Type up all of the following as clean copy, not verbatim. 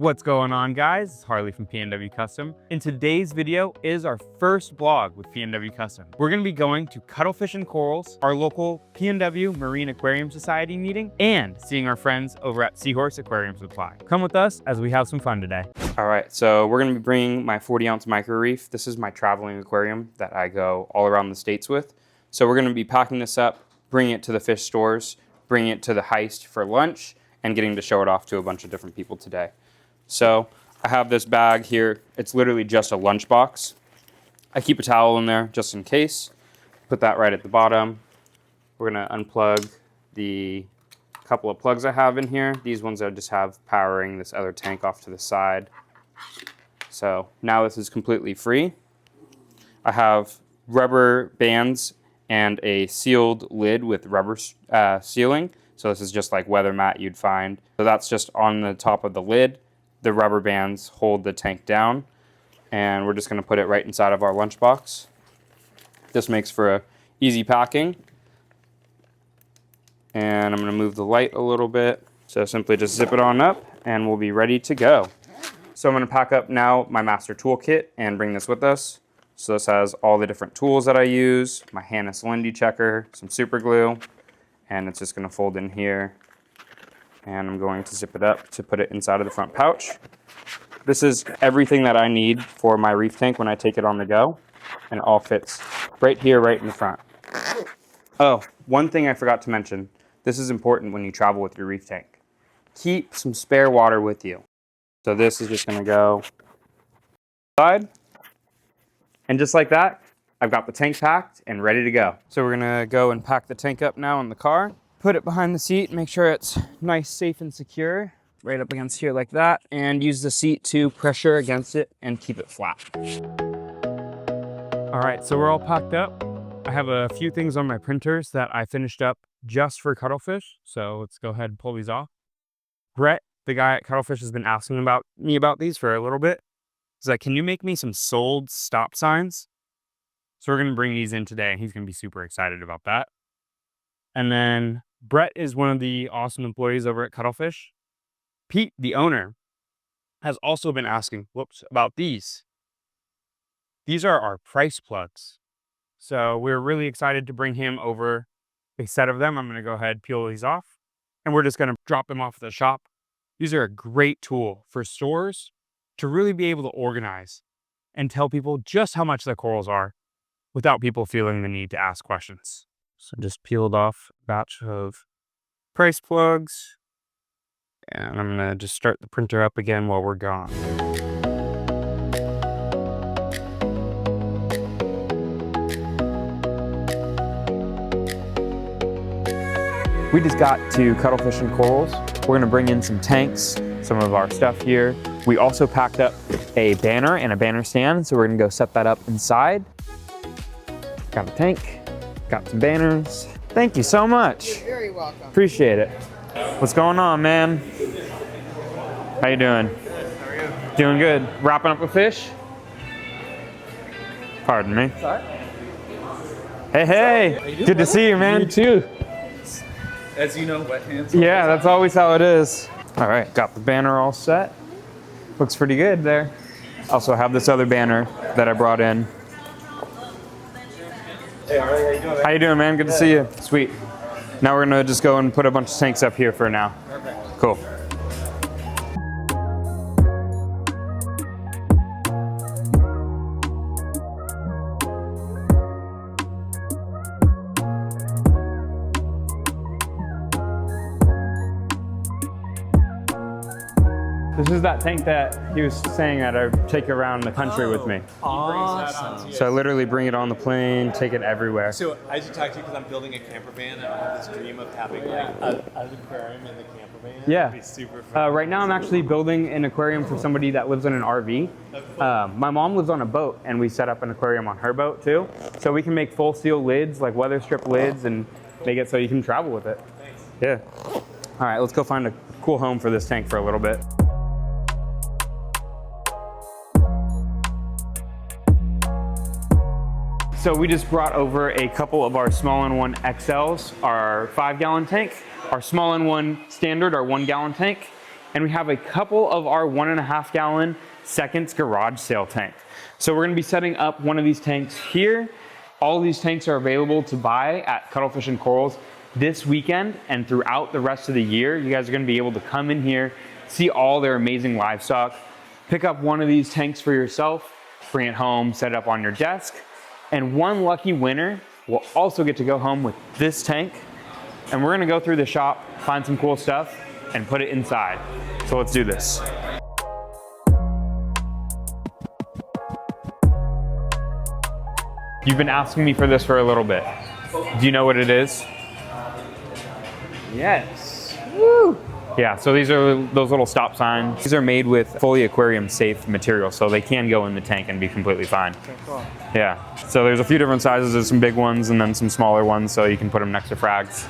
What's going on, guys? It's Harley from PNW Custom. In today's video is our first vlog with PNW Custom. We're gonna be going to Cuttlefish and Corals, our local PNW Marine Aquarium Society meeting, and seeing our friends over at Seahorse Aquarium Supply. Come with us as we have some fun today. All right, so we're gonna be bringing my 40-ounce micro reef. This is my traveling aquarium that I go all around the States with. So we're gonna be packing this up, bringing it to the fish stores, bringing it to the Heist for lunch, and getting to show it off to a bunch of different people today. So I have this bag here. It's literally just a lunchbox. I keep a towel in there just in case. Put that right at the bottom. We're gonna unplug the couple of plugs I have in here. These ones I just have powering this other tank off to the side. So now this is completely free. I have rubber bands and a sealed lid with rubber sealing. So this is just like weather mat you'd find. So that's just on the top of the lid. The rubber bands hold the tank down, and we're just gonna put it right inside of our lunchbox. This makes for a easy packing. And I'm gonna move the light a little bit. So simply just zip it on up and we'll be ready to go. So I'm gonna pack up now my master toolkit and bring this with us. So this has all the different tools that I use, my Hannes Lindy checker, some super glue, and it's just gonna fold in here. And I'm going to zip it up to put it inside of the front pouch. This is everything that I need for my reef tank when I take it on the go, and it all fits right here, right in the front. Oh, one thing I forgot to mention. This is important when you travel with your reef tank. Keep some spare water with you. So this is just gonna go inside. And just like that, I've got the tank packed and ready to go. So we're gonna go and pack the tank up now in the car. Put it behind the seat, make sure it's nice, safe, and secure. Right up against here like that. And use the seat to pressure against it and keep it flat. All right, so we're all packed up. I have a few things on my printers that I finished up just for Cuttlefish. So let's go ahead and pull these off. Brett, the guy at Cuttlefish, has been asking me about these for a little bit. He's like, can you make me some sold stop signs? So we're gonna bring these in today, and he's gonna be super excited about that. And then Brett is one of the awesome employees over at Cuttlefish. Pete, the owner, has also been asking, about these. These are our price plugs. So we're really excited to bring him over a set of them. I'm gonna go ahead and peel these off, and we're just gonna drop them off at the shop. These are a great tool for stores to really be able to organize and tell people just how much the corals are without people feeling the need to ask questions. So just peeled off a batch of price plugs, and I'm gonna just start the printer up again while we're gone. We just got to Cuttlefish and Corals. We're gonna bring in some tanks, some of our stuff here. We also packed up a banner and a banner stand, so we're gonna go set that up inside. Got a tank. Got some banners. Thank you so much. You're very welcome. Appreciate it. What's going on, man? How you doing? Good. How are you? Doing good. Wrapping up a fish? Pardon me. Sorry? Hey, hey. Good to see you, man. You too. As you know, wet hands. Yeah, that's always how it is. All right, got the banner all set. Looks pretty good there. Also have this other banner that I brought in. Hey, Harley, how you doing? How you doing, man? Good to see you. Sweet. Now we're gonna just go and put a bunch of tanks up here for now. Perfect. Cool. This is that tank that he was saying that I take around the country with me. Awesome. So I literally bring it on the plane, take it everywhere. So I should talk to you because I'm building a camper van and I have this dream of having like an aquarium in the camper van. Yeah. It'd be super fun. Right now I'm actually building an aquarium for somebody that lives in an RV. My mom lives on a boat, and we set up an aquarium on her boat too. So we can make full seal lids, like weather strip lids, and make it so you can travel with it. Thanks. Yeah. All right, let's go find a cool home for this tank for a little bit. So we just brought over a couple of our small-in-one XLs, our 5-gallon tank, our small-in-one standard, our 1-gallon tank, And we have a couple of our 1.5 gallon seconds garage sale tank. So we're gonna be setting up one of these tanks here. All of these tanks are available to buy at Cuttlefish and Corals this weekend and throughout the rest of the year. You guys are gonna be able to come in here, see all their amazing livestock, pick up one of these tanks for yourself, bring it home, set it up on your desk, and one lucky winner will also get to go home with this tank. And we're gonna go through the shop, find some cool stuff, and put it inside. So let's do this. You've been asking me for this for a little bit. Do you know what it is? Yes. Woo! Yeah, so these are those little stop signs. These are made with fully aquarium safe material, so they can go in the tank and be completely fine. Okay, cool. Yeah, so there's a few different sizes. There's some big ones and then some smaller ones, so you can put them next to frags.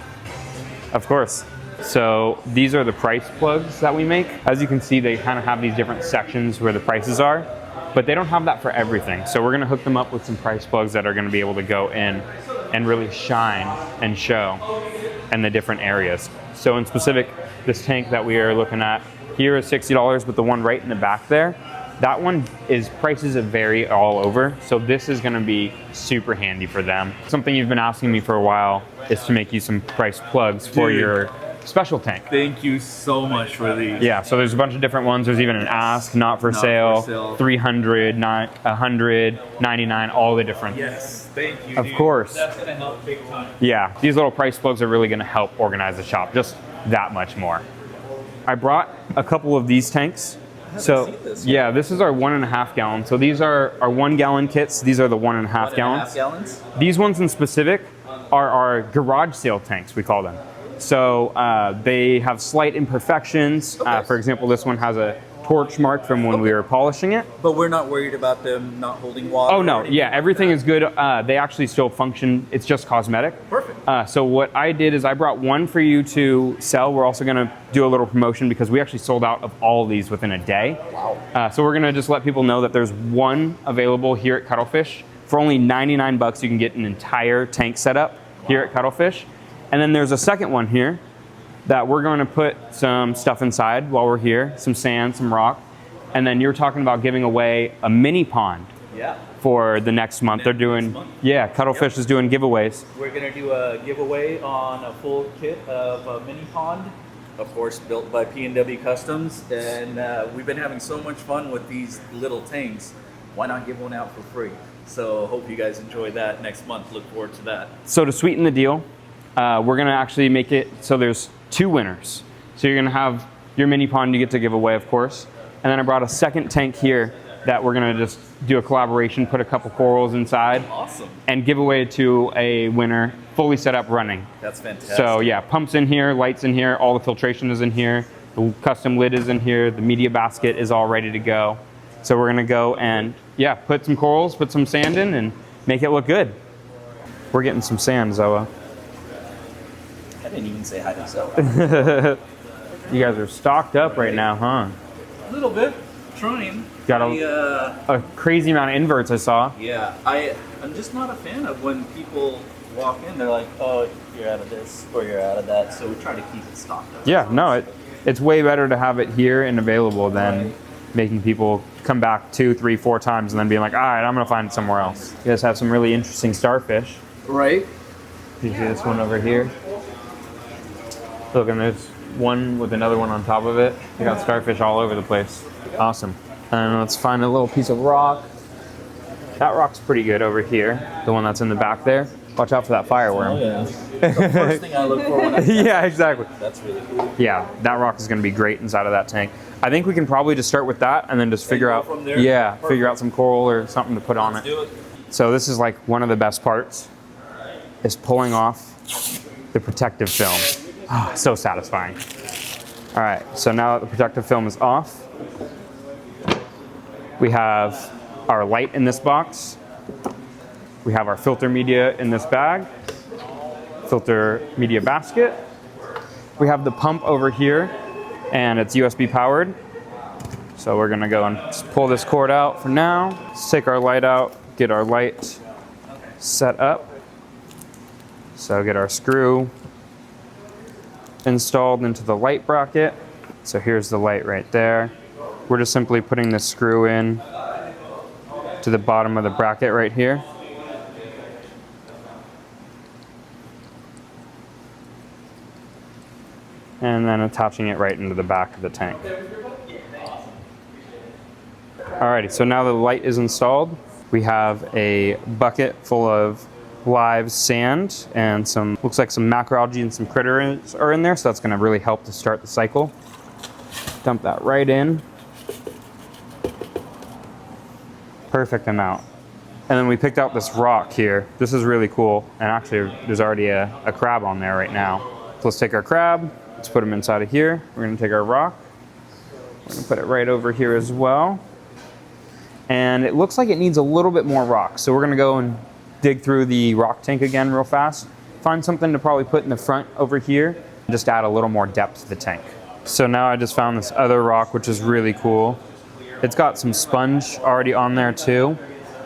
Of course. So these are the price plugs that we make. As you can see, they kind of have these different sections where the prices are, but they don't have that for everything. So we're gonna hook them up with some price plugs that are gonna be able to go in and really shine and show in the different areas. So in specific, this tank that we are looking at here is $60, but the one right in the back there, that one is prices that vary all over. So this is gonna be super handy for them. Something you've been asking me for a while is to make you some price plugs for your special tank. Thank you so much for these. Yeah, so there's a bunch of different ones. There's even an ask, not for sale, 300, 100, 99, all the different. Yes, thank you. Of course. That's gonna help big time. Yeah, these little price plugs are really gonna help organize the shop just that much more. I brought a couple of these tanks. So yeah, this is our 1.5 gallon. So these are our 1 gallon kits. These are the 1.5 gallons. 1.5 gallons? These ones in specific are our garage sale tanks, we call them. So they have slight imperfections. Okay. For example, this one has a torch mark from when we were polishing it. But we're not worried about them not holding water. Oh no, yeah, like everything that. is good. They actually still function. It's just cosmetic. Perfect. So what I did is I brought one for you to sell. We're also gonna do a little promotion because we actually sold out of all of these within a day. Wow. So we're gonna just let people know that there's one available here at Cuttlefish. For only 99 bucks, you can get an entire tank setup here at Cuttlefish. And then there's a second one here that we're going to put some stuff inside while we're here, some sand, some rock. And then you're talking about giving away a mini pond Yeah. for the next month. They're doing, yeah, Cuttlefish is doing giveaways. We're gonna do a giveaway on a full kit of a mini pond, of course built by PNW Customs, and we've been having so much fun with these little tanks. Why not give one out for free? So hope you guys enjoy that next month. Look forward to that. So to sweeten the deal, we're gonna actually make it so there's 2 winners. So you're gonna have your mini pond you get to give away, of course. And then I brought a second tank here that we're gonna just do a collaboration, put a couple corals inside. Awesome. And give away to a winner, fully set up running. That's fantastic. So yeah, pumps in here, lights in here, all the filtration is in here, the custom lid is in here, the media basket is all ready to go. So we're gonna go and yeah, put some corals, put some sand in and make it look good. We're getting some sand, Zoa. I didn't even say hi to Zoe. You guys are stocked up right now, huh? A little bit. Trying. Got a crazy amount of inverts I saw. Yeah, I'm just not a fan of when people walk in, they're like, oh, you're out of this or you're out of that. So we try to keep it stocked up. Yeah, no, it's way better to have it here and available than making people come back 2, 3, 4 times and then being like, all right, I'm gonna find it somewhere else. You guys have some really interesting starfish. Right? You see this one over here? Look, and there's one with another one on top of it. You got starfish all over the place. Awesome. And let's find a little piece of rock. That rock's pretty good over here. The one that's in the back there. Watch out for that fireworm. Oh yeah. The first thing I look for when I Yeah, exactly. That's really cool. Yeah, that rock is gonna be great inside of that tank. I think we can probably just start with that and then just figure out, from there? yeah, Perfect. figure out some coral or something to put on Let's it. do it. So this is like one of the best parts, is pulling off the protective film. Ah, so satisfying. All right, so now that the protective film is off, we have our light in this box. We have our filter media in this bag, filter media basket. We have the pump over here, and it's USB powered. So we're gonna go and just pull this cord out for now. Let's take our light out, get our light set up. So get our screw installed into the light bracket. So here's the light right there. We're just simply putting the screw in to the bottom of the bracket right here. And then attaching it right into the back of the tank. Alrighty, so now the light is installed. We have a bucket full of live sand and some, looks like some macroalgae and some critters are in there, so that's gonna really help to start the cycle. Dump that right in. Perfect amount. And then we picked out this rock here. This is really cool, and actually there's already a crab on there right now. So let's take our crab, let's put him inside of here. We're gonna take our rock, we're gonna put it right over here as well. And it looks like it needs a little bit more rock. So we're gonna go and dig through the rock tank again real fast. Find something to probably put in the front over here, and just add a little more depth to the tank. So now I just found this other rock, which is really cool. It's got some sponge already on there too.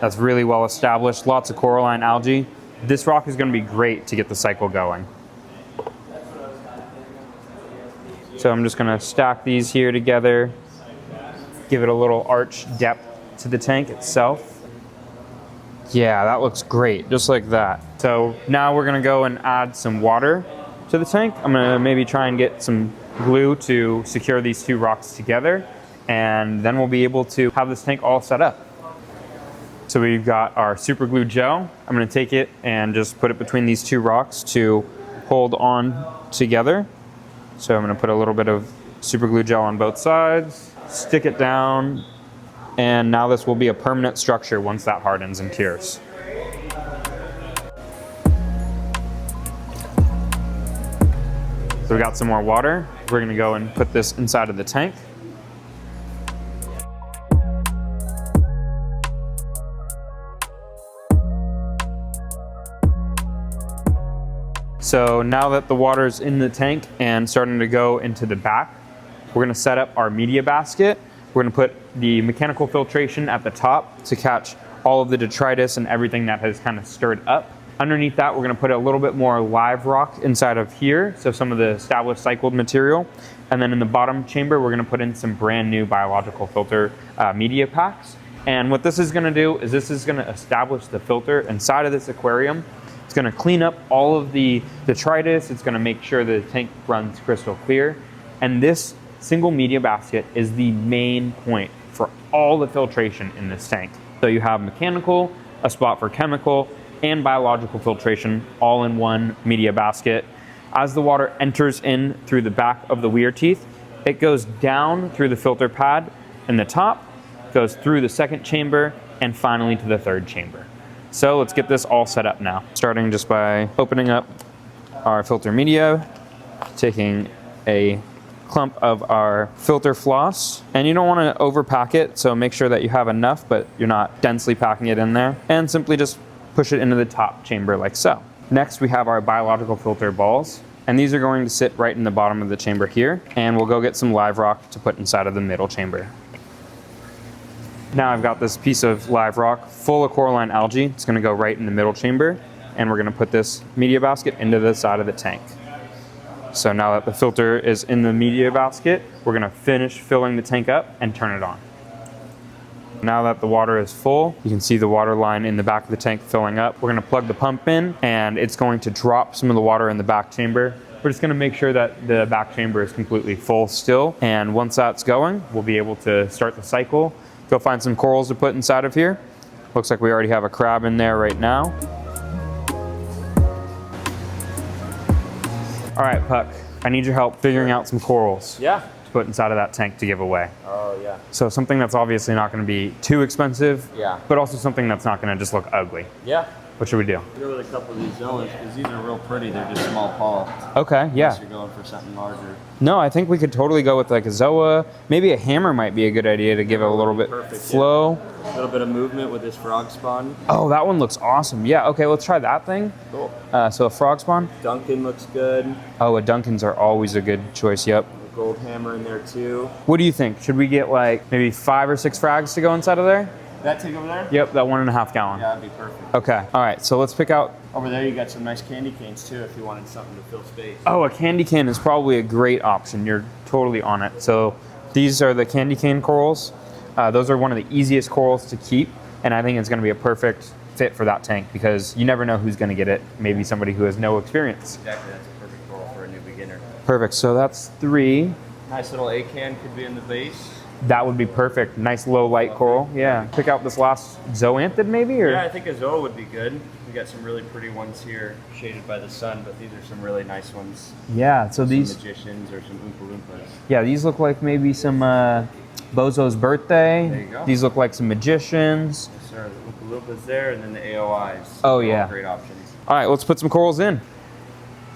That's really well established, lots of coralline algae. This rock is gonna be great to get the cycle going. So I'm just gonna stack these here together, give it a little arch depth to the tank itself. Yeah, that looks great, just like that. So now we're gonna go and add some water to the tank. I'm gonna maybe try and get some glue to secure these two rocks together, and then we'll be able to have this tank all set up. So we've got our super glue gel. I'm gonna take it and just put it between these two rocks to hold on together. So I'm gonna put a little bit of super glue gel on both sides, stick it down, and now this will be a permanent structure once that hardens and cures. So we got some more water. We're gonna go and put this inside of the tank. So now that the water's in the tank and starting to go into the back, we're gonna set up our media basket. We're gonna put the mechanical filtration at the top to catch all of the detritus and everything that has kind of stirred up. Underneath that, we're gonna put a little bit more live rock inside of here, so some of the established cycled material. And then in the bottom chamber, we're gonna put in some brand new biological filter media packs. And what this is gonna do is this is gonna establish the filter inside of this aquarium. It's gonna clean up all of the detritus. It's gonna make sure the tank runs crystal clear. And this single media basket is the main point for all the filtration in this tank. So you have mechanical, a spot for chemical, and biological filtration all in one media basket. As the water enters in through the back of the weir teeth, it goes down through the filter pad in the top, goes through the second chamber, and finally to the third chamber. So let's get this all set up now. Starting just by opening up our filter media, taking a clump of our filter floss, and you don't want to overpack it, so make sure that you have enough but you're not densely packing it in there, and simply just push it into the top chamber like so. Next we have our biological filter balls, and these are going to sit right in the bottom of the chamber here, and we'll go get some live rock to put inside of the middle chamber. Now I've got this piece of live rock full of coralline algae. It's going to go right in the middle chamber, and we're going to put this media basket into the side of the tank. So now that the filter is in the media basket, we're gonna finish filling the tank up and turn it on. Now that the water is full, you can see the water line in the back of the tank filling up. We're gonna plug the pump in, and it's going to drop some of the water in the back chamber. We're just gonna make sure that the back chamber is completely full still. And once that's going, we'll be able to start the cycle. Go find some corals to put inside of here. Looks like we already have a crab in there right now. All right, Puck, I need your help figuring out some corals. Yeah. To put inside of that tank to give away. Oh, yeah. So something that's obviously not gonna be too expensive, Yeah. but also something that's not gonna just look ugly. Yeah. What should we do? Go with a couple of these zoas because these are real pretty. They're just small paw. Okay, yeah. Unless you're going for something larger. No, I think we could totally go with like a zoa. Maybe a hammer might be a good idea to give it a little bit Perfect, flow. Yeah. A little bit of movement with this frog spawn. Oh, that one looks awesome. Yeah, okay, let's try that thing. Cool. So a frog spawn. Duncan looks good. Oh, a Duncans are always a good choice, yep. A gold hammer in there too. What do you think? Should we get like maybe 5 or 6 frags to go inside of there? That tank over there? Yep, that 1.5 gallon. Yeah, that'd be perfect. Okay, all right, so let's pick out Over there, you got some nice candy canes too, if you wanted something to fill space. Oh, a candy cane is probably a great option. You're totally on it. So these are the candy cane corals. Those are one of the easiest corals to keep, and I think it's going to be a perfect fit for that tank because you never know who's going to get it. Maybe somebody who has no experience. Exactly, that's a perfect coral for a new beginner. Perfect. So that's 3. Nice little A-can could be in the base. That would be perfect. Nice low light coral. Yeah. Pick out this last zoanthid maybe, or Yeah, I think a zoa would be good. We got some really pretty ones here, shaded by the sun, but these are some really nice ones. yeah. So Some these, magicians or some Oompa Loompas. yeah, these look like maybe some Bozo's birthday. There you go. These look like some magicians. Yes, sir. The Oompa Loompas there, and then the AOIs. Oh, They're all yeah. great options. All right, let's put some corals in.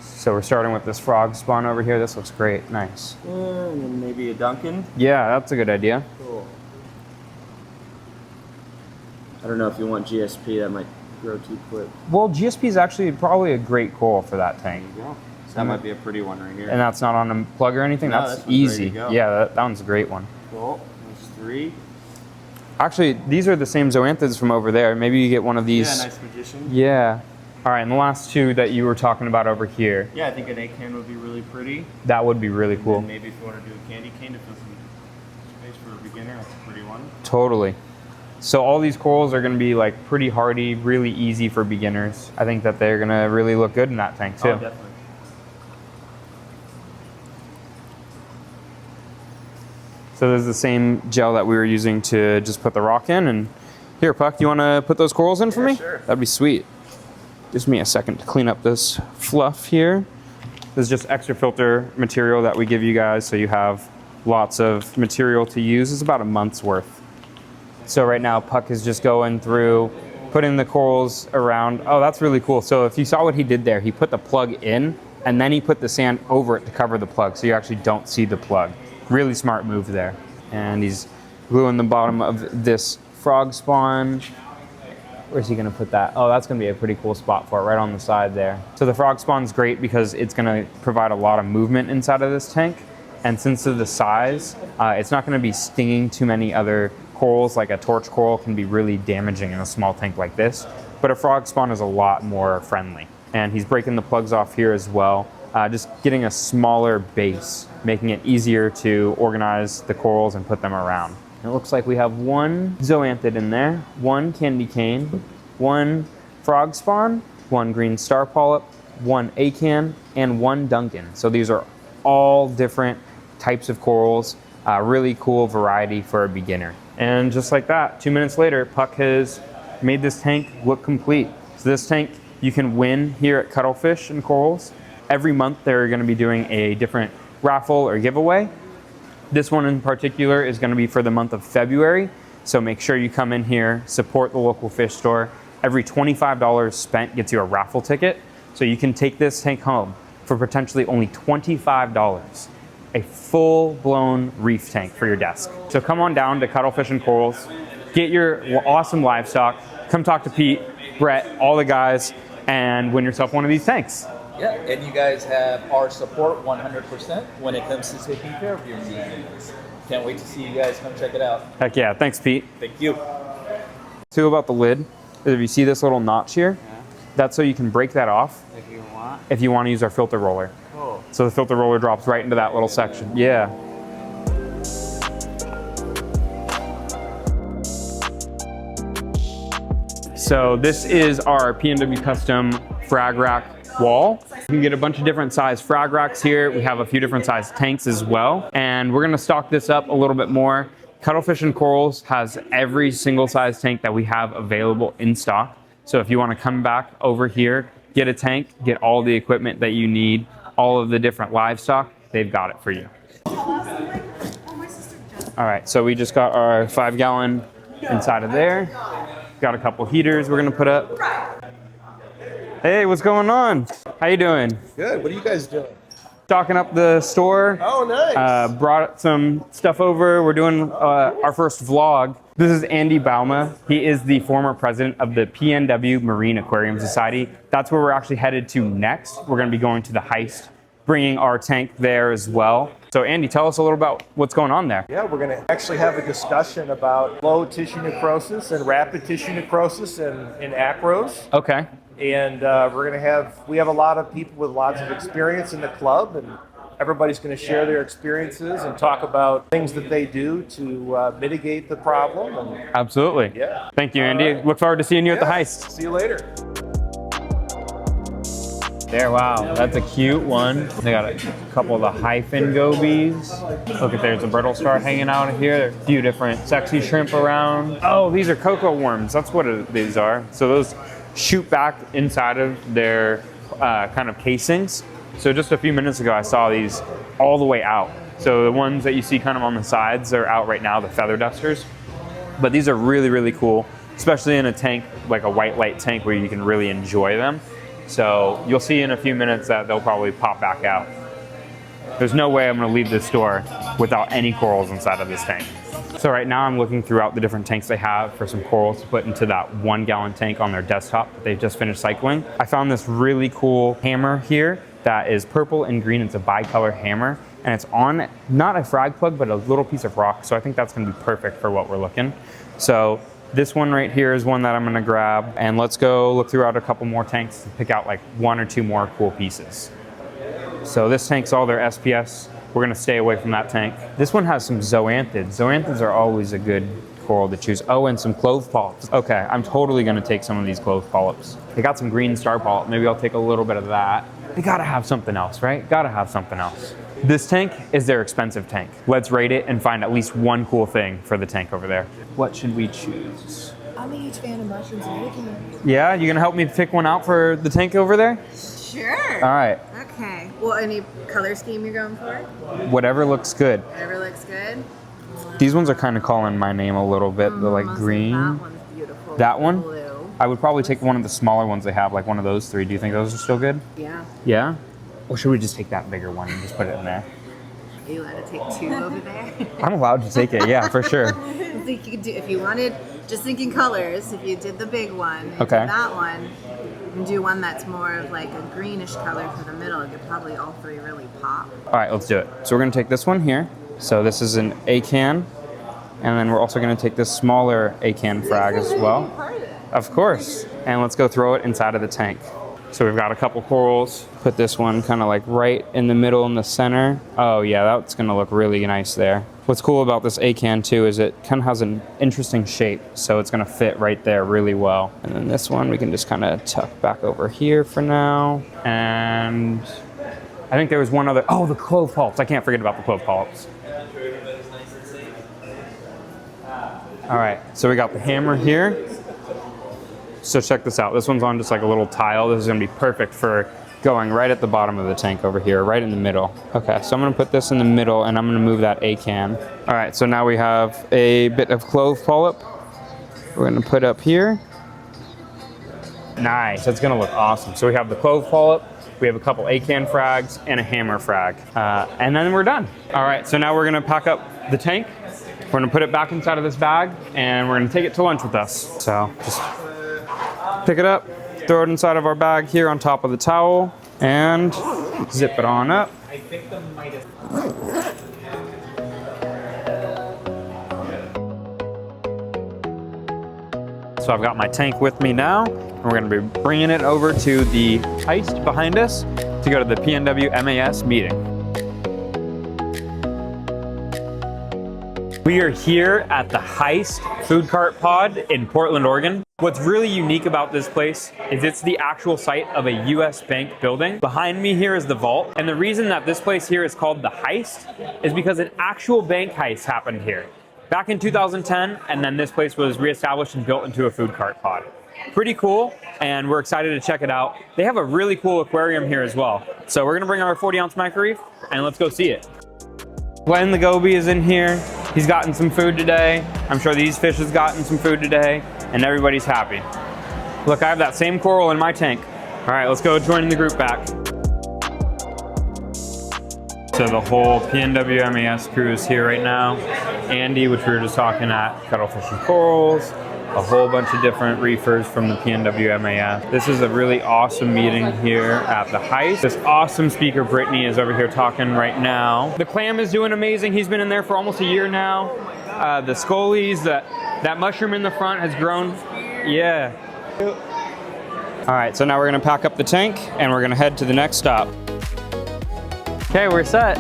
So we're starting with this frog spawn over here. This looks great. Nice. And then maybe a Duncan. Yeah, that's a good idea. Cool. I don't know if you want GSP, that might grow too quick. Well, GSP is actually probably a great coral for that tank. There you go. So that might be a pretty one right here. And that's not on a plug or anything? No, That's this one's ready easy. to go. Yeah, that one's a great one. Cool. There's 3. Actually, these are the same zoanthids from over there. Maybe you get one of these. Yeah, nice magician. Yeah. All right, and the last 2 that you were talking about over here, Yeah, I think an A-can would be really pretty. that would be really cool. And maybe if you want to do a candy cane to fill some space for a beginner, that's a pretty one. Totally. So all these corals are going to be like pretty hardy, really easy for beginners. I think that they're going to really look good in that tank too. Oh, definitely. So there's the same gel that we were using to just put the rock in. And here, Puck, you want to put those corals in for me? Sure. That'd be sweet. Gives me a second to clean up this fluff here. This is just extra filter material that we give you guys so you have lots of material to use. It's about a month's worth. So right now, Puck is just going through, putting the corals around. Oh, that's really cool. So if you saw what he did there, he put the plug in and then he put the sand over it to cover the plug so you actually don't see the plug. Really smart move there. And he's gluing the bottom of this frog spawn. Where's he gonna put that? Oh, that's gonna be a pretty cool spot for it, right on the side there. So the frog spawn's great because it's gonna provide a lot of movement inside of this tank. And since of the size, it's not gonna be stinging too many other corals. Like a torch coral can be really damaging in a small tank like this. But a frog spawn is a lot more friendly. And he's breaking the plugs off here as well. Just getting a smaller base, making it easier to organize the corals and put them around. It looks like we have 1 zoanthid in there, 1 candy cane, 1 frog spawn, 1 green star polyp, 1 acan, and 1 Duncan. So these are all different types of corals, really cool variety for a beginner. And just like that, 2 minutes later, Puck has made this tank look complete. So this tank you can win here at Cuttlefish and Corals. Every month they're going to be doing a different raffle or giveaway. This one in particular is going to be for the month of February. So make sure you come in here, support the local fish store. Every $25 spent gets you a raffle ticket. So you can take this tank home for potentially only $25. A full-blown reef tank for your desk. So come on down to Cuttlefish and Corals, get your awesome livestock, come talk to Pete, Brett, all the guys, and win yourself one of these tanks. Yeah, and you guys have our support 100% when it comes to taking care of your needs. Can't wait to see you guys come check it out. Heck yeah, thanks Pete. Thank you. Too about the lid, if you see this little notch here, that's so you can break that off if you want to use our filter roller. Cool. So the filter roller drops right into that little section. Yeah. So this is our PNW custom frag rack wall. You can get a bunch of different size frag racks here. We have a few different size tanks as well. And we're gonna stock this up a little bit more. Cuttlefish and Corals has every single size tank that we have available in stock. So if you wanna come back over here, get a tank, get all the equipment that you need, all of the different livestock, they've got it for you. All right, so we just got our 5-gallon inside of there. Got a couple heaters we're gonna put up. Hey, what's going on? How you doing? Good. What are you guys doing? Stocking up the store. Oh, nice. Brought some stuff over. We're doing our first vlog. This is Andy Bauma. He is the former president of the PNW Marine Aquarium Society. That's where we're actually headed to next. We're gonna be going to the Heist, bringing our tank there as well. So Andy, tell us a little about what's going on there. Yeah, we're going to actually have a discussion about low tissue necrosis and rapid tissue necrosis in acros. Okay. And we have a lot of people with lots of experience in the club, and everybody's going to share their experiences and talk about things that they do to mitigate the problem. And, Absolutely. yeah. Thank you, Andy. All right. Look forward to seeing you at the Yeah. Heist. See you later. There, wow, that's a cute one. They got a couple of the hyphen gobies. Look at there's a brittle star hanging out here. There's a few different sexy shrimp around. Oh, these are cocoa worms. That's what these are. So those shoot back inside of their kind of casings. So just a few minutes ago, I saw these all the way out. So the ones that you see kind of on the sides are out right now, the feather dusters. But these are really, really cool, especially in a tank, like a white light tank where you can really enjoy them. So you'll see in a few minutes that they'll probably pop back out. There's no way I'm gonna leave this store without any corals inside of this tank. So right now I'm looking throughout the different tanks they have for some corals to put into that 1 gallon tank on their desktop that they've just finished cycling. I found this really cool hammer here that is purple and green. It's a bicolor hammer, and it's on not a frag plug, but a little piece of rock. So I think that's gonna be perfect for what we're looking. So this one right here is one that I'm gonna grab, and let's go look throughout a couple more tanks to pick out like 1 or 2 more cool pieces. So this tank's all their SPS. We're gonna stay away from that tank. This one has some zoanthids. Zoanthids are always a good coral to choose. Oh, and some clove polyps. Okay, I'm totally gonna take some of these clove polyps. They got some green star polyp. Maybe I'll take a little bit of that. They gotta have something else, right? Gotta have something else. This tank is their expensive tank. Let's rate it and find at least one cool thing for the tank over there. What should we choose? I'm a huge fan of mushrooms and bacon. Yeah, you gonna help me pick one out for the tank over there? Sure. All right, Okay. Well, any color scheme you're going for? whatever looks good. Whatever looks good. These ones are kind of calling my name a little bit. They're like Mostly green. That one's beautiful. That one? Blue. I would probably take one of the smaller ones they have, like one of those 3. Do you think those are still good? Yeah. Yeah? Or should we just take that bigger one and just put it in there? Are you allowed to take 2 over there? I'm allowed to take it, yeah, for sure. I think you could do, if you wanted, just thinking colors, if you did the big one, and Okay. did that one, and do one that's more of like a greenish color for the middle, it could probably all 3 really pop. All right, let's do it. So we're gonna take this one here. So this is an A-can. And then we're also gonna take this smaller A-can frag as well. Of course. And let's go throw it inside of the tank. So we've got a couple corals. Put this one kind of like right in the middle in the center. Oh yeah, that's gonna look really nice there. What's cool about this A-can too is it kind of has an interesting shape. So it's gonna fit right there really well. And then this one we can just kind of tuck back over here for now. And I think there was one other, oh, the clove polyps. I can't forget about the clove polyps. All right, so we got the hammer here. So check this out. This one's on just like a little tile. This is gonna be perfect for going right at the bottom of the tank over here, right in the middle. Okay, so I'm gonna put this in the middle and I'm gonna move that A-can. All right, so now we have a bit of clove polyp. We're gonna put up here. Nice, that's gonna look awesome. So we have the clove polyp, we have a couple A-can frags and a hammer frag. And then we're done. All right, so now we're gonna pack up the tank. We're gonna put it back inside of this bag and we're gonna take it to lunch with us. So just pick it up, throw it inside of our bag here on top of the towel, and zip it on up. So I've got my tank with me now, and we're gonna be bringing it over to the Heist behind us to go to the PNWMAS meeting. We are here at the Heist food cart pod in Portland, Oregon. What's really unique about this place is it's the actual site of a US bank building. Behind me here is the vault. And the reason that this place here is called the Heist is because an actual bank heist happened here back in 2010. And then this place was reestablished and built into a food cart pod. Pretty cool. And we're excited to check it out. They have a really cool aquarium here as well. So we're gonna bring our 40-ounce micro reef and let's go see it. Glenn the goby is in here. He's gotten some food today. I'm sure these fish has gotten some food today, and everybody's happy. Look, I have that same coral in my tank. All right, let's go join the group back. So the whole PNWMAS crew is here right now. Andy, which we were just talking at, Cuttle Fish and Corals, a whole bunch of different reefers from the PNWMAS. This is a really awesome meeting here at the Heist. This awesome speaker, Brittany, is over here talking right now. The clam is doing amazing. He's been in there for almost a year now. The scullies, that mushroom in the front has grown. Yeah. All right, so now we're gonna pack up the tank and we're gonna head to the next stop. Okay, we're set.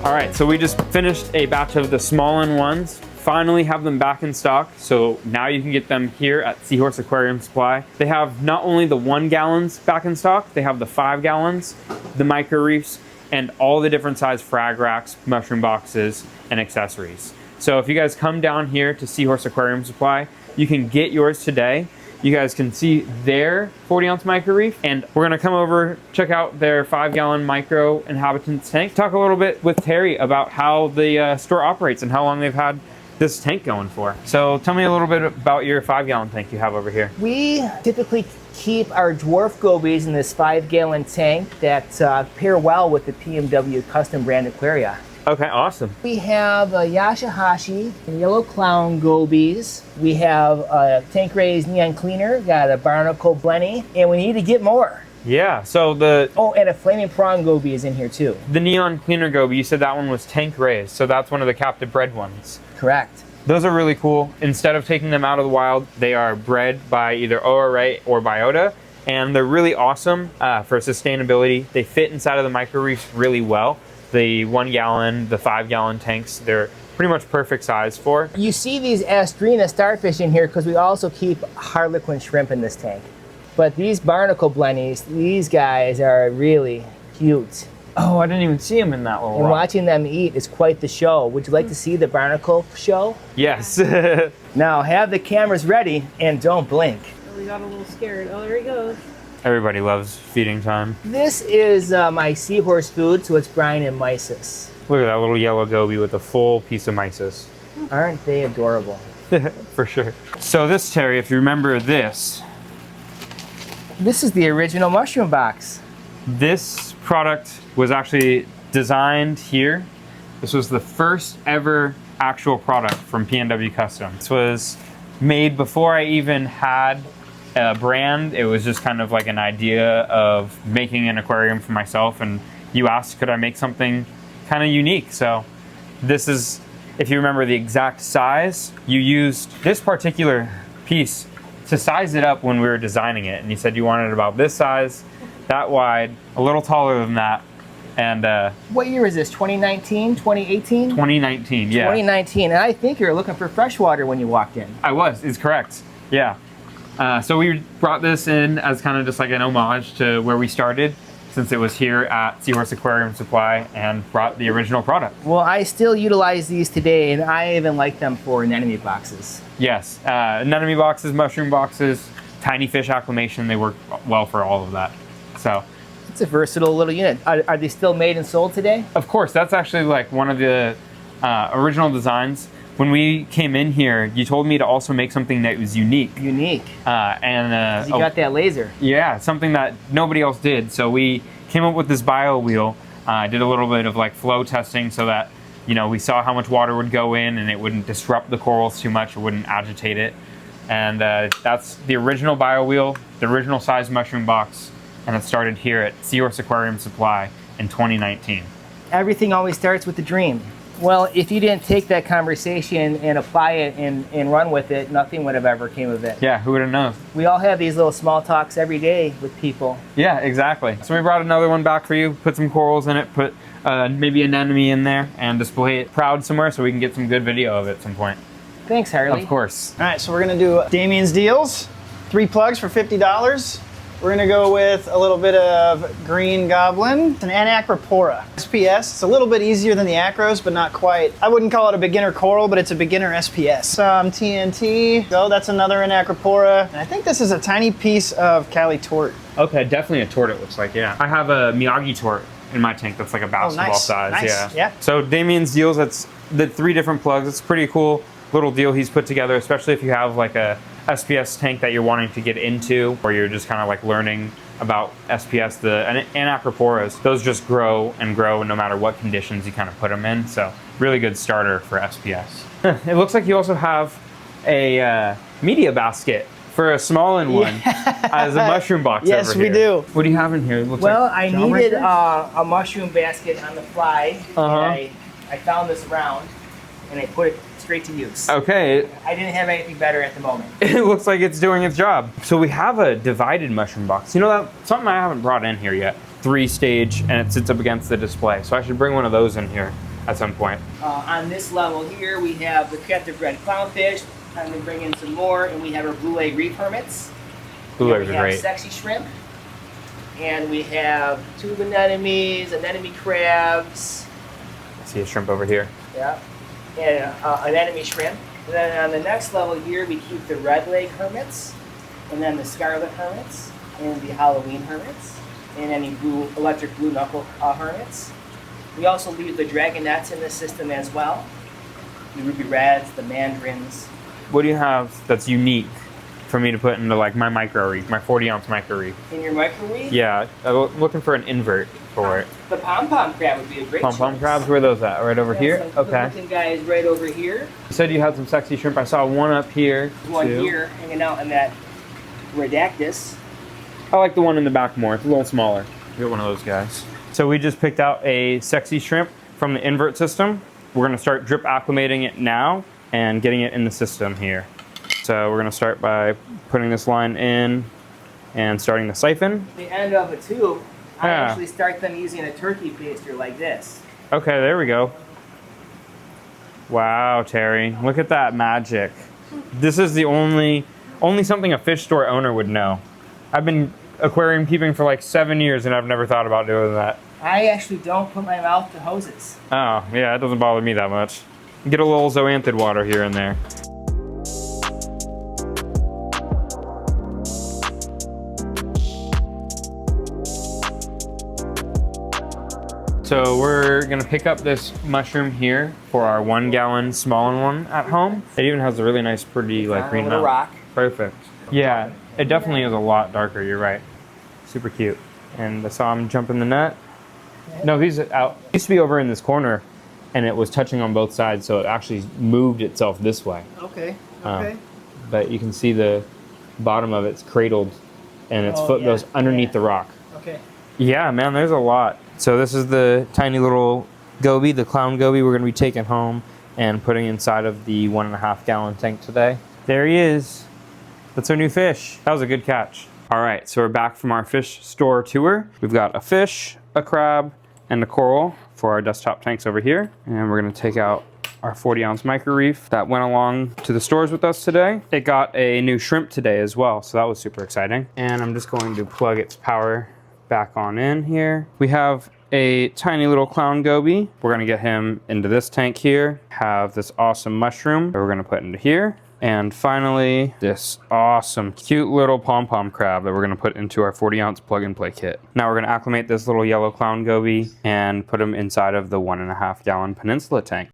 All right, so we just finished a batch of the small ones. Finally have them back in stock. So now you can get them here at Seahorse Aquarium Supply. They have not only the 1 gallons back in stock, they have the 5 gallons, the micro reefs, and all the different size frag racks, mushroom boxes, and accessories. So if you guys come down here to Seahorse Aquarium Supply, you can get yours today. You guys can see their 40-ounce micro reef, and we're gonna come over, check out their 5-gallon micro inhabitants tank, talk a little bit with Terry about how the store operates and how long they've had this tank going for. So tell me a little bit about your 5-gallon tank you have over here. We typically keep our dwarf gobies in this 5-gallon tank that pair well with the PNW custom brand Aquaria. Okay, awesome. We have Yashihashi, yellow clown gobies. We have a tank raised neon cleaner, got a barnacle blenny, and we need to get more. Yeah, so the... Oh, and a flaming prawn goby is in here too. The neon cleaner goby, you said that one was tank raised, so that's one of the captive bred ones. Correct. Those are really cool. Instead of taking them out of the wild, they are bred by either ORA or Biota, and they're really awesome for sustainability. They fit inside of the micro reefs really well. The 1 gallon, the 5-gallon tanks, they're pretty much perfect size for. You see these Astrina starfish in here because we also keep harlequin shrimp in this tank. But these barnacle blennies, these guys are really cute. Oh, I didn't even see them in that little And rock. watching them eat is quite the show. Would you like to see the barnacle show? Yes. Now have the cameras ready and don't blink. We got a little scared. Oh, there he goes. Everybody loves feeding time. This is my seahorse food, so it's brine and mysis. Look at that little yellow goby with a full piece of mysis. Aren't they adorable? For sure. So this, Terry, if you remember this This is the original mushroom box. This product was actually designed here. This was the first ever actual product from PNW Custom. This was made before I even had a brand. It was just kind of like an idea of making an aquarium for myself, and you asked, could I make something kind of unique? So this is, if you remember the exact size, you used this particular piece to size it up when we were designing it, and you said you wanted it about this size, that wide, a little taller than that, and What year is this? 2019, 2018? 2019, yeah. 2019, and I think you were looking for freshwater when you walked in. I was, is correct, yeah. So we brought this in as kind of just like an homage to where we started, since it was here at Seahorse Aquarium Supply, and brought the original product. Well, I still utilize these today, and I even like them for anemone boxes. Yes, anemone boxes, mushroom boxes, tiny fish acclimation, they work well for all of that. So, It's a versatile little unit. Are they still made and sold today? of course, that's actually like one of the original designs. When we came in here, you told me to also make something that was unique. Unique. And You got that laser. yeah, something that nobody else did. So we came up with this bio wheel. Did a little bit of like flow testing so that, you know, we saw how much water would go in and it wouldn't disrupt the corals too much, or wouldn't agitate it. And that's the original bio wheel, the original size mushroom box, and it started here at Seahorse Aquarium Supply in 2019. Everything always starts with the dream. Well, if you didn't take that conversation and apply it and run with it, nothing would have ever came of it. Yeah, who would have known? We all have these little small talks every day with people. Yeah, exactly. So we brought another one back for you, put some corals in it, put maybe an anemone in there, and display it proud somewhere so we can get some good video of it at some point. Thanks, Harley. Of course. All right, so we're gonna do Damien's deals. 3 plugs for $50. We're gonna go with a little bit of green goblin, an Anacropora SPS. It's a little bit easier than the acros, but not quite. I wouldn't call it a beginner coral, but it's a beginner SPS. Some TNT. So that's another Anacropora. And I think this is a tiny piece of Cali tort. Okay, definitely a tort it looks like, yeah. I have a Miyagi tort in my tank that's like a basketball nice, size, nice, yeah. yeah. So Damien's deals, that's the 3 different plugs. It's a pretty cool little deal he's put together, especially if you have like a SPS tank that you're wanting to get into, or you're just kind of like learning about SPS. The Anacroporas, those just grow and grow no matter what conditions you kind of put them in. So really good starter for SPS. It looks like you also have a media basket for a smaller one as a mushroom box. Yes, over we here. do. What do you have in here? It looks Well, like I jawbreakers? needed a mushroom basket on the fly. Uh-huh. And I found this around. and I put it straight to use. Okay, I didn't have anything better at the moment. it looks like it's doing its job. So we have a divided mushroom box. You know, that's something I haven't brought in here yet. 3-stage, and it sits up against the display. So I should bring one of those in here at some point. On this level here, we have the captive red clownfish. Time to bring in some more, and we have our blue egg reef hermits. Blue eggs We are have great. sexy shrimp, and we have tube anemones, anemone crabs. I see a shrimp over here. Yeah, and anemone shrimp. And then on the next level here, we keep the red leg hermits, and then the scarlet hermits, and the Halloween hermits, and any electric blue knuckle hermits. We also leave the dragonettes in the system as well. The ruby reds, the mandarins. What do you have that's unique for me to put into like my micro reef, my 40-ounce micro reef? In your microwave, Yeah, I'm looking for an invert for it. the pom-pom crab would be a great Pom-pom choice. crabs, where are those at? Right over Yeah, here? so Okay. looking guys right over here. You said you had some sexy shrimp. I saw one up here. One too. here hanging out in that redactus. I like the one in the back more. It's a little smaller. Get one of those guys. So we just picked out a sexy shrimp from the invert system. We're gonna start drip acclimating it now and getting it in the system here. So we're gonna start by putting this line in and starting the siphon. The end of a tube, I Yeah. actually start them using a turkey baster like this. Okay, there we go. Wow, Terry, look at that magic. This is the only something a fish store owner would know. I've been aquarium keeping for like 7 years and I've never thought about doing that. I actually don't put my mouth to hoses. Oh, yeah, it doesn't bother me that much. Get a little zoanthid water here and there. So we're gonna pick up this mushroom here for our 1 gallon small one at home. It even has a really nice, pretty like green little mouth. rock. Perfect. Yeah, it definitely is a lot darker. You're right. Super cute. And I saw him jump in the net. No, he's out. It used to be over in this corner, and it was touching on both sides, so it actually moved itself this way. Okay, okay. But you can see the bottom of it's cradled, and its foot yeah, goes underneath yeah. the rock. Okay. Yeah, man, there's a lot. So this is the tiny little goby, the clown goby we're gonna be taking home and putting inside of the 1.5 gallon tank today. There he is. That's our new fish. That was a good catch. All right, so we're back from our fish store tour. We've got a fish, a crab, and a coral for our desktop tanks over here. And we're gonna take out our 40-ounce micro reef that went along to the stores with us today. It got a new shrimp today as well, so that was super exciting. And I'm just going to plug its power back on in here. We have a tiny little clown goby. We're gonna get him into this tank here. Have this awesome mushroom that we're gonna put into here. And finally, this awesome, cute little pom-pom crab that we're gonna put into our 40-ounce plug-and-play kit. Now we're gonna acclimate this little yellow clown goby and put him inside of the 1.5 gallon Peninsula tank.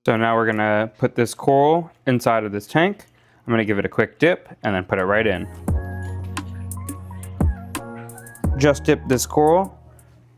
So now we're gonna put this coral inside of this tank. I'm gonna give it a quick dip and then put it right in. Just dip this coral.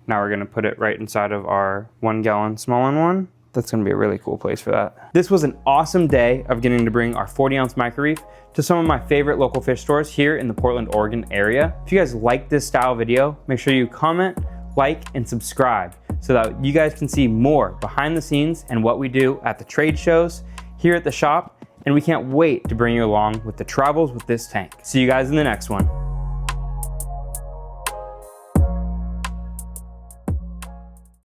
Now we're gonna put it right inside of our 1 gallon small one. That's gonna be a really cool place for that. This was an awesome day of getting to bring our 40-ounce micro reef to some of my favorite local fish stores here in the Portland, Oregon area. If you guys like this style video, make sure you comment, like, and subscribe so that you guys can see more behind the scenes and what we do at the trade shows, here at the shop, and we can't wait to bring you along with the travels with this tank. See you guys in the next one.